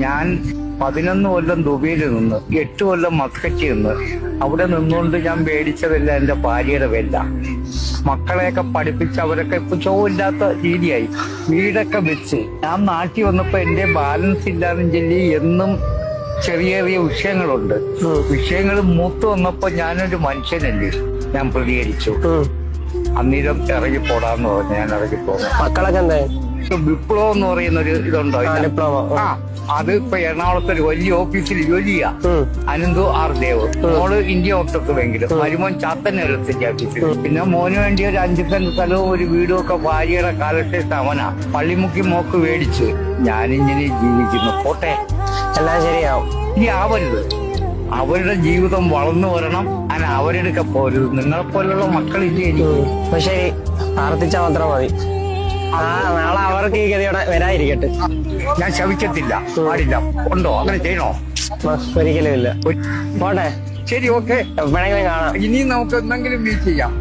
ഞാൻ 11 കൊല്ലം ദുബൈയിൽ നിന്ന് 8 കൊല്ലം മസ്കറ്റിൽ നിന്ന് അവിടെ നിന്നുകൊണ്ട് ഞാൻ മേടിച്ചതല്ല എന്റെ ഭാര്യയുടെ വില. മക്കളെയൊക്കെ പഠിപ്പിച്ച് അവരൊക്കെ ഇപ്പൊ ചോവില്ലാത്ത രീതിയായി. വീടൊക്കെ വെച്ച് ഞാൻ നാട്ടിൽ വന്നപ്പോ എന്റെ ബാലൻസ് ഇല്ലാതെ ചൊല്ലി എന്നും ചെറിയ ചെറിയ വിഷയങ്ങളുണ്ട്. വിഷയങ്ങൾ മൂത്ത് വന്നപ്പോ ഞാനൊരു മനുഷ്യനല്ലേ, ഞാൻ പ്രതികരിച്ചു. അന്നേരം ഇറങ്ങി പോടാന്ന് പറഞ്ഞു. ഞാൻ ഇറങ്ങി പോകും. മക്കളൊക്കെ എന്താ? വിപ്ലവം എന്ന് പറയുന്ന ഒരു ഇതുണ്ടോ? ആ, അത് ഇപ്പൊ എറണാകുളത്ത് ഒരു വലിയ ഓഫീസിൽ ജോലി ചെയ്യാ. അനന്തു ആർ ദേവ്. മോള് ഇന്ത്യ ഒട്ടത്ത് ബാങ്കിലും, മരുമോൻ ചാത്തന്നേരത്തിന്റെ ഓഫീസിൽ. പിന്നെ മോന് വേണ്ടി ഒരു 5 സെന്റ് സ്ഥലവും ഒരു വീടും ഒക്കെ ഭാര്യയുടെ കാലശേഷം അവനാ പള്ളിമുക്കി മോക്ക് മേടിച്ച്. ഞാനിങ്ങനെ ജീവിക്കുന്നു. പോട്ടെ, എല്ലാം ശരിയാവും. ഇനി ആവരുത്. അവരുടെ ജീവിതം വളർന്നു വരണം. അങ്ങനെ അവരെടുക്ക പോരുത്. നിങ്ങളെപ്പോലുള്ള മക്കളില്ലേ എനിക്ക്. അപ്പൊ ശരി, പ്രാർത്ഥിച്ചാൽ മാത്രം മതി. നാളെ അവർക്ക് ഈ ഗതിയോടെ വരാതിരിക്കട്ടെ. ഞാൻ ശവിക്കത്തില്ല, പാടില്ല. ഉണ്ടോ? അങ്ങനെ ചെയ്യണോ? ഒരിക്കലും ഇല്ല. പോട്ടെ, ശരി, ഓക്കെ. എപ്പോഴെങ്കിലും കാണാം. ഇനി നമുക്ക് എന്തെങ്കിലും മീറ്റ് ചെയ്യാം.